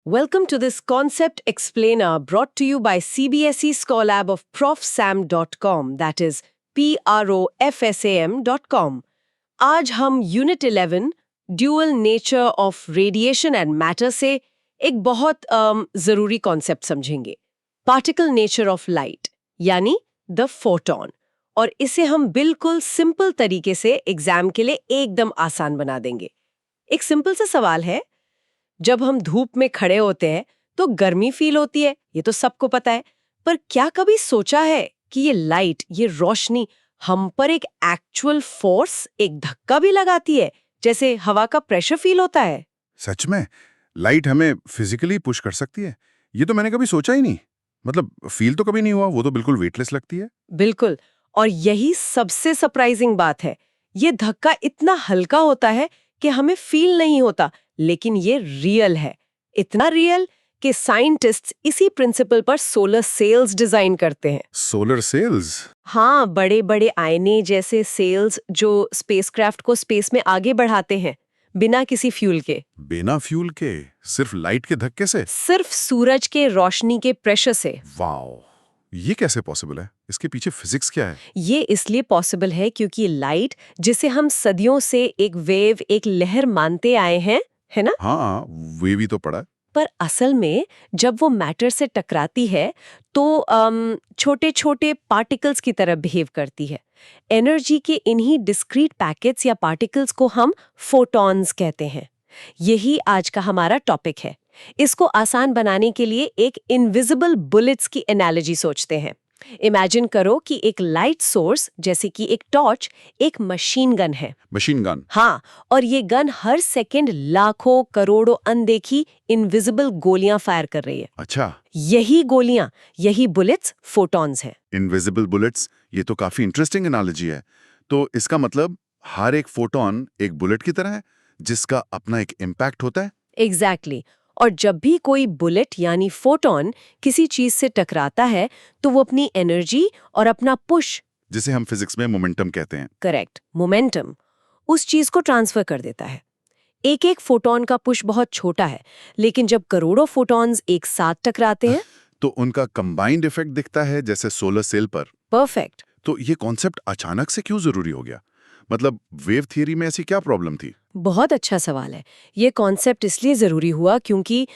Welcome to this Concept Explainer brought to you by CBSE Scholab of profsam.com, that is profsam.com. आज हम unit 11 dual nature of radiation and matter से एक बहुत जरूरी concept समझेंगे, particle nature of light यानी the photon. और इसे हम बिल्कुल सिंपल तरीके से एग्जाम के लिए एकदम आसान बना देंगे। एक सिंपल सा सवाल है, जब हम धूप में खड़े होते हैं तो गर्मी फील होती है, ये तो सबको पता है, पर क्या कभी सोचा है कि ये लाइट, ये रोशनी हम पर एक एक्चुअल फोर्स, एक धक्का भी लगाती है, जैसे हवा का प्रेशर फील होता है? सच में लाइट हमें फिजिकली पुश कर सकती है? ये तो मैंने कभी सोचा ही नहीं। मतलब फील तो कभी नहीं हुआ, वो तो बिल्कुल वेटलेस लगती है। बिल्कुल, और यही सबसे सरप्राइजिंग बात है। ये धक्का इतना हल्का होता है कि हमें फील नहीं होता, लेकिन ये रियल है। इतना रियल कि साइंटिस्ट्स इसी प्रिंसिपल पर सोलर सेल्स डिजाइन करते हैं। Solar cells? हाँ, बड़े बड़े आईने जैसे सेल्स जो स्पेसक्राफ्ट को स्पेस में आगे बढ़ाते हैं, बिना किसी फ्यूल के। बिना फ्यूल के? सिर्फ लाइट के धक्के से? सिर्फ सूरज के रोशनी के प्रेशर से। वाओ, ये कैसे पॉसिबल है? इसके पीछे फिजिक्स क्या है? ये इसलिए पॉसिबल है क्योंकि लाइट, जिसे हम सदियों से एक वेव, एक लहर मानते आए हैं, है ना? हाँ, वे भी तो पढ़ा है। पर असल में जब वो मैटर से टकराती है तो छोटे छोटे पार्टिकल्स की तरह बिहेव करती है। एनर्जी के इन्हीं डिस्क्रीट पैकेट्स या पार्टिकल्स को हम फोटॉन्स कहते हैं। यही आज का हमारा टॉपिक है। इसको आसान बनाने के लिए एक इनविजिबल बुलेट्स की एनालॉजी सोचते हैं। इमेजिन करो कि एक लाइट सोर्स, जैसे कि एक टॉर्च, एक मशीन गन है। Machine gun? हाँ, और ये गन हर सेकंड लाखों करोड़ों अनदेखी इनविजिबल गोलियां फायर कर रही है। अच्छा, यही गोलियां, यही बुलेट्स फोटॉन्स हैं। इनविजिबल बुलेट्स, ये तो काफी इंटरेस्टिंग एनालॉजी है। तो इसका मतलब हर एक फोटोन एक बुलेट की तरह है, जिसका अपना एक इम्पैक्ट होता है? एग्जैक्टली। और जब भी कोई बुलेट यानी फोटॉन किसी चीज से टकराता है तो वो अपनी एनर्जी और अपना पुश, जिसे हम फिजिक्स में मोमेंटम कहते हैं। करेक्ट, मोमेंटम, उस चीज को ट्रांसफर कर देता है। एक एक फोटॉन का पुश बहुत छोटा है, लेकिन जब करोड़ों फोटॉन्स एक साथ टकराते हैं तो उनका कंबाइंड इफेक्ट दिखता है, जैसे सोलर सेल पर। परफेक्ट। तो ये कॉन्सेप्ट अचानक से क्यों जरूरी हो गया? मतलब वेव थियरी में ऐसी क्या प्रॉब्लम थी? बहुत अच्छा सवाल है। ये कॉन्सेप्ट इसलिए ज़रूरी हुआ क्योंकि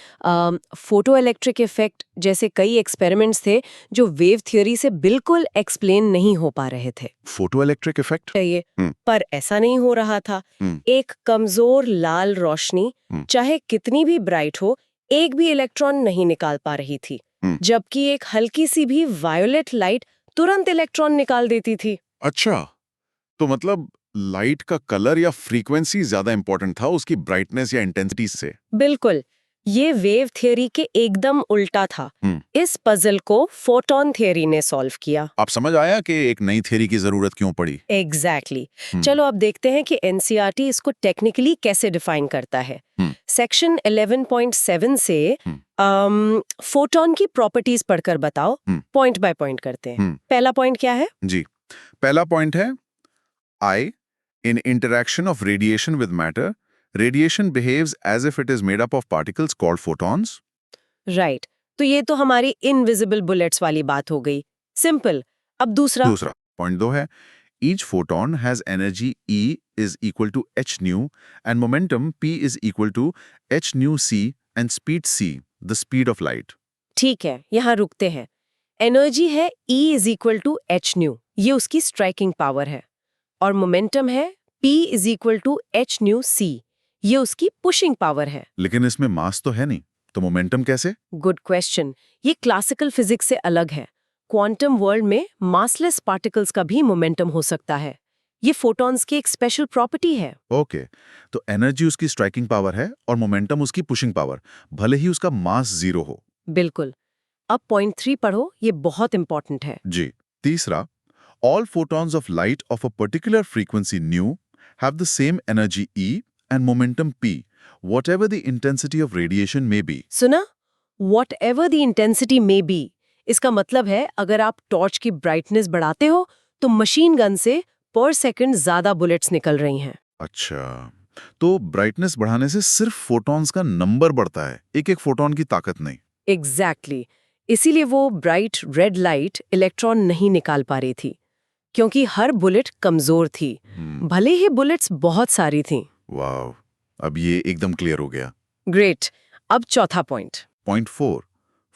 फोटो इलेक्ट्रिक इफेक्ट जैसे कई एक्सपेरिमेंट्स थे जो वेव थ्योरी से बिल्कुल एक्सप्लेन नहीं हो पा रहे थे। Photo electric effect? चाहिए, पर ऐसा नहीं हो रहा था। एक कमजोर लाल रोशनी, चाहे कितनी भी ब्राइट हो, एक भी इलेक्ट्रॉन नहीं निकाल पा रही थी, जबकि एक हल्की सी भी वायोलेट लाइट तुरंत इलेक्ट्रॉन निकाल देती थी। अच्छा, तो मतलब लाइट का कलर या फ्रीक्वेंसी ज्यादा इंपॉर्टेंट था उसकी ब्राइटनेस या इंटेंसिटी से? बिल्कुल, ये वेव थ्योरी के एकदम उल्टा था। इस पजल को फोटॉन थ्योरी ने सॉल्व किया। आप समझ आया कि एक नई थ्योरी की जरूरत क्यों पड़ी? एग्जैक्टली। चलो अब देखते हैं कि एनसीईआरटी इसको टेक्निकली कैसे डिफाइन करता है। सेक्शन 11.7 से फोटॉन की प्रॉपर्टीज पढ़कर बताओ। पॉइंट बाय पॉइंट करते हैं। पहला पॉइंट क्या है? जी, पहला पॉइंट है I. In interaction of radiation with matter, radiation behaves as if it is made up of particles called photons. Right, तो ये तो हमारी इनविजिबल बुलेट्स वाली बात हो गई। सिंपल। अब दूसरा पॉइंट 2 है each photon has energy E is equal to h nu and momentum P is equal to h nu c and speed c, the speed of light. ठीक है, यहाँ रुकते हैं। एनर्जी है E is equal to H nu, ये उसकी striking power है, और मोमेंटम है P is equal to H nu C, ये उसकी पुशिंग पावर है। लेकिन इसमें मास तो है नहीं, तो मोमेंटम कैसे? Good question. ये क्लासिकल फिजिक्स से अलग है। क्वांटम वर्ल्ड में मासलेस पार्टिकल्स का भी मोमेंटम हो सकता है। ये फोटॉन्स की एक स्पेशल प्रॉपर्टी है। ओके, तो एनर्जी उसकी स्ट्राइकिंग पावर है और मोमेंटम उसकी पुशिंग पावर, भले ही उसका मास 0 हो। बिल्कुल। अब पॉइंट 3 पढ़ो, ये बहुत इंपॉर्टेंट है। जी, तीसरा, all photons of light of a particular frequency nu have the same energy E and momentum P, whatever the intensity of radiation may be. सुना? Whatever the intensity may be, इसका मतलब है अगर आप टॉर्च की brightness बढ़ाते हो तो मशीन गन से पर सेकंड ज्यादा बुलेट्स निकल रही हैं। अच्छा, तो ब्राइटनेस बढ़ाने से सिर्फ फोटॉन्स का नंबर बढ़ता है, एक एक फोटॉन की ताकत नहीं। एग्जैक्टली इसीलिए वो ब्राइट रेड लाइट इलेक्ट्रॉन नहीं निकाल पा रही थी, क्योंकि हर बुलेट कमजोर थी, भले ही बुलेट्स बहुत सारी थीं। वाह, अब ये एकदम क्लियर हो गया। ग्रेट। अब चौथा point. Point 4.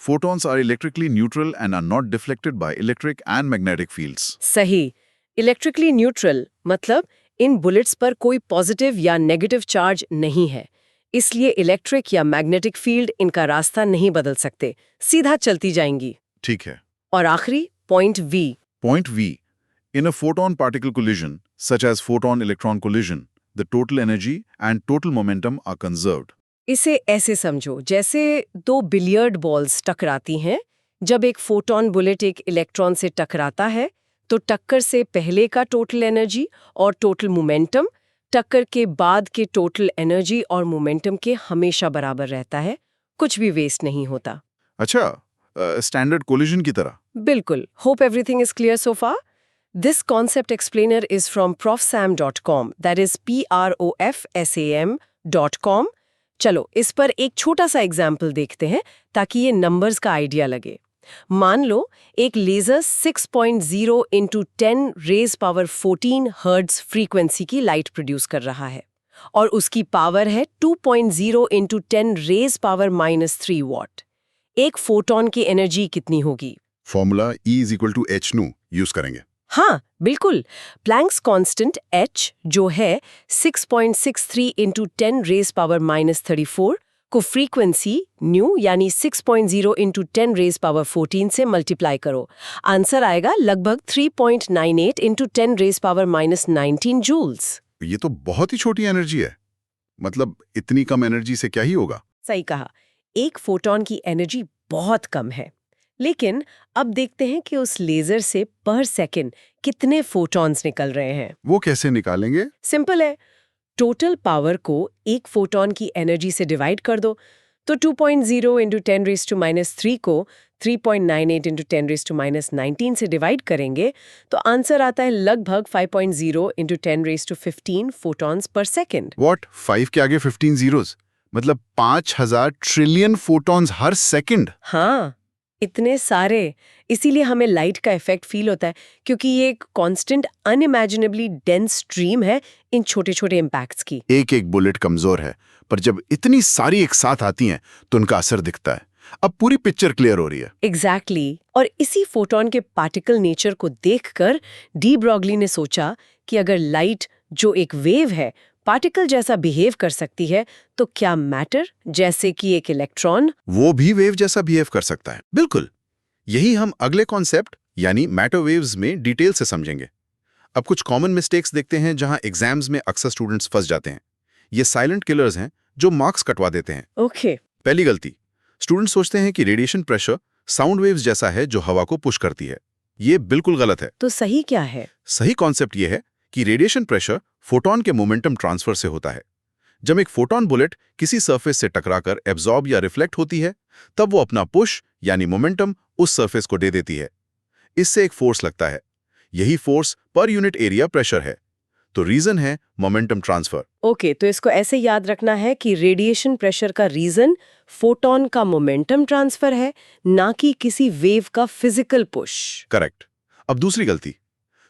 Photons are electrically neutral and are not deflected by electric and magnetic fields. सही। इलेक्ट्रिकली न्यूट्रल मतलब इन बुलेट्स पर कोई पॉजिटिव या नेगेटिव चार्ज नहीं है, इसलिए इलेक्ट्रिक या मैग्नेटिक फील्ड इनका रास्ता नहीं बदल सकते, सीधा चलती जाएंगी। ठीक है। और आखिरी point V. Point V. In a photon-particle collision, such as photon-electron collision, the total energy and total momentum are conserved. इसे ऐसे समझो जैसे दो बिलियर्ड बॉल्स टकराती हैं। जब एक फोटॉन बुलेट एक इलेक्ट्रॉन से टकराता है तो टक्कर से पहले का टोटल एनर्जी और टोटल मोमेंटम टक्कर के बाद के टोटल एनर्जी और मोमेंटम के हमेशा बराबर रहता है, कुछ भी वेस्ट नहीं होता। अच्छा, स्टैंडर्ड कोलिजन की तरह। बिल्कुल। Hope everything is clear so far. This concept explainer is from profsam.com, that is profsam.com। चलो इस पर एक छोटा सा एग्जाम्पल देखते हैं ताकि ये नंबर्स का आइडिया लगे। मान लो एक laser 6.0 into 10 raise power 14 hertz frequency की लाइट प्रोड्यूस कर रहा है और उसकी पावर है 2.0 इंटू 10 रेज पावर -3 वॉट। एक फोटॉन की एनर्जी कितनी होगी? Formula E is equal to H nu use करेंगे। हाँ बिल्कुल। प्लैंक्स कांस्टेंट H जो है 6.63 इंटू 10 रेज पावर -34 को फ्रीक्वेंसी न्यू यानी 6.0 इंटू 10 रेज पावर 14 से मल्टीप्लाई करो। आंसर आएगा लगभग 3.98 इंटू 10 रेज पावर -19 जूल्स। ये तो बहुत ही छोटी एनर्जी है, मतलब इतनी कम एनर्जी से क्या ही होगा। सही कहा, एक फोटॉन की एनर्जी बहुत कम है। लेकिन अब देखते हैं कि उस लेजर से पर सेकंड कितने फोटॉन्स निकल रहे हैं। वो कैसे निकालेंगे? सिंपल है, टोटल पावर को एक फोटॉन की एनर्जी से डिवाइड कर दो, तो 2.0 इंटू 10 रेज टू -3 को 3.98 इंटू 10 रेज टू -19 से डिवाइड करेंगे तो आंसर आता है लगभग 5.0 into 10 raise to 15 photons per second. What? 5 के आगे 15 जीरोस, मतलब 5000 ट्रिलियन फोटॉन्स हर सेकंड। हाँ, इतने सारे। इसीलिए हमें लाइट का इफेक्ट फील होता है, क्योंकि ये एक कांस्टेंट अनइमेजिनेबली डेंस स्ट्रीम है इन छोटे छोटे इम्पैक्ट्स की। एक एक बुलेट कमजोर है, पर जब इतनी सारी एक साथ आती हैं तो उनका असर दिखता है। अब पूरी पिक्चर क्लियर हो रही है। एग्जैक्टली। और इसी फोटॉन के पार्टिकल नेचर को देखकर डी ब्रॉगली ने सोचा कि अगर लाइट जो एक वेव है पार्टिकल जैसा बिहेव कर सकती है तो क्या मैटर जैसे कि एक इलेक्ट्रॉन वो भी वेव जैसा बिहेव कर सकता है। बिल्कुल, यही हम अगले कॉन्सेप्ट यानी मैटर वेव्स में डिटेल से समझेंगे। अब कुछ कॉमन मिस्टेक्स देखते हैं जहां एग्जाम्स में अक्सर स्टूडेंट्स फंस जाते हैं। ये साइलेंट किलर्स हैं जो मार्क्स कटवा देते हैं। ओके। पहली गलती, स्टूडेंट्स सोचते हैं कि रेडिएशन प्रेशर साउंड वेव्स जैसा है जो हवा को पुश करती है। ये बिल्कुल गलत है। तो सही क्या है? सही कॉन्सेप्ट ये है कि रेडिएशन प्रेशर फोटॉन के मोमेंटम ट्रांसफर से होता है। जब एक फोटॉन बुलेट किसी सरफेस से टकराकर एब्जॉर्ब या रिफ्लेक्ट होती है, तब वो अपना पुश यानी मोमेंटम उस सरफेस को दे देती है। इससे एक फोर्स लगता है। यही force per unit area pressure है। तो रीजन है मोमेंटम ट्रांसफर। ओके, तो इसको ऐसे याद रखना है कि रेडिएशन प्रेशर का रीजन फोटॉन का मोमेंटम ट्रांसफर है, ना कि किसी वेव का फिजिकल पुश। करेक्ट। अब दूसरी गलती,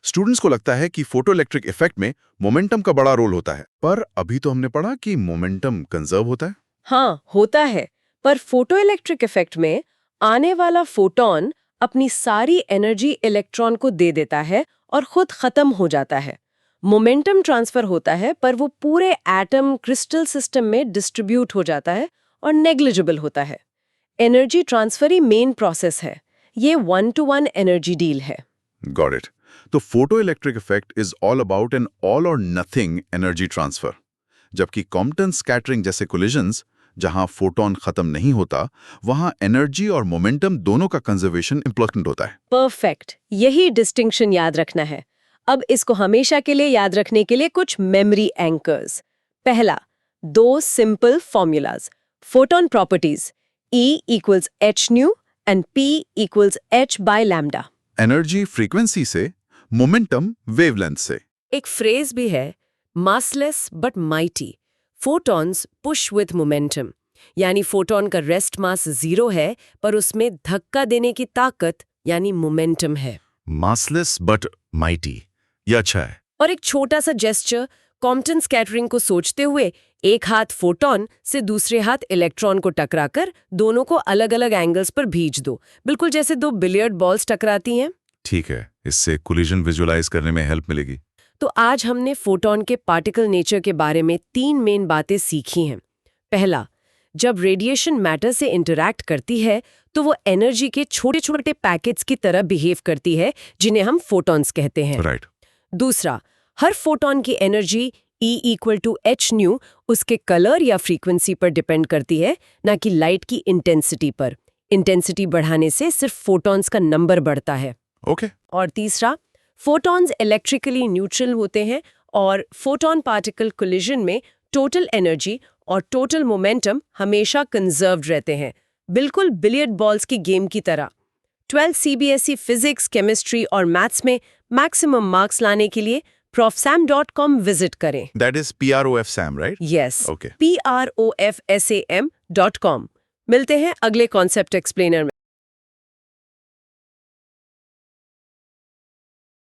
स्टूडेंट्स को लगता है कि फोटोइलेक्ट्रिक इफेक्ट में मोमेंटम का बड़ा रोल होता है, पर अभी तो हमने पढ़ा कि मोमेंटम कंजर्व होता है। हाँ होता है, पर फोटोइलेक्ट्रिक इफेक्ट में आने वाला फोटॉन अपनी सारी एनर्जी इलेक्ट्रॉन को दे देता है और खुद खत्म हो जाता है। मोमेंटम ट्रांसफर होता है, पर वो पूरे एटम क्रिस्टल सिस्टम में डिस्ट्रीब्यूट हो जाता है और नेग्लिजिबल होता है। एनर्जी ट्रांसफर ही मेन प्रोसेस है। ये 1-to-1 एनर्जी डील है। Got it. तो photoelectric effect is all about an all or nothing energy transfer, जबकि कॉम्पटन स्कैटरिंग जैसे कोलिजन्स जहां फोटॉन खत्म नहीं होता, वहां एनर्जी और मोमेंटम दोनों का कंजर्वेशन इंपॉर्टेंट होता है। परफेक्ट, यही डिस्टिंक्शन याद रखना है। अब इसको हमेशा के लिए याद रखने के लिए कुछ मेमोरी एंकर्स। पहला, दो simple formulas, photon properties E equals h nu and P equals h by lambda। Energy frequency से, मोमेंटम वेवलेंथ से। एक फ्रेज भी है, massless but mighty, photons push with momentum, यानी फोटॉन का रेस्ट मास 0 है पर उसमें धक्का देने की ताकत यानी मोमेंटम है। मासलेस बट माइटी, ये अच्छा है। और एक छोटा सा जेस्चर, कॉम्पटन स्कैटरिंग को सोचते हुए एक हाथ फोटॉन से दूसरे हाथ इलेक्ट्रॉन को टकराकर दोनों को अलग अलग एंगल्स पर भेज दो, बिल्कुल जैसे दो बिलियर्ड बॉल्स टकराती हैं। ठीक है, इससे कोलिजन विजुअलाइज करने में हेल्प मिलेगी। तो आज हमने फोटॉन के पार्टिकल नेचर के बारे में 3 मेन बातें सीखी हैं। पहला, जब रेडिएशन मैटर से इंटरैक्ट करती है तो वो एनर्जी के छोटे छोटे पैकेट्स की तरह बिहेव करती है जिन्हें हम फोटॉन्स कहते हैं। राइट। दूसरा, हर फोटॉन की एनर्जी E = hν उसके कलर या फ्रीक्वेंसी पर डिपेंड करती है, ना कि लाइट की इंटेंसिटी पर। इंटेंसिटी बढ़ाने से सिर्फ फोटॉन्स का नंबर बढ़ता है। ओके। और तीसरा, फोटॉन्स इलेक्ट्रिकली न्यूट्रल होते हैं और फोटॉन पार्टिकल कोलिजन में टोटल एनर्जी और टोटल मोमेंटम हमेशा कंजर्व्ड रहते हैं, बिल्कुल बिलियर्ड बॉल्स की गेम की तरह। 12 CBSE फिजिक्स, केमिस्ट्री और मैथ्स में मैक्सिमम मार्क्स लाने के लिए profsam.com विजिट करें। That is PROF Sam, right? Yes, Okay. PROFSAM.com। मिलते हैं अगले कॉन्सेप्ट एक्सप्लेनर में।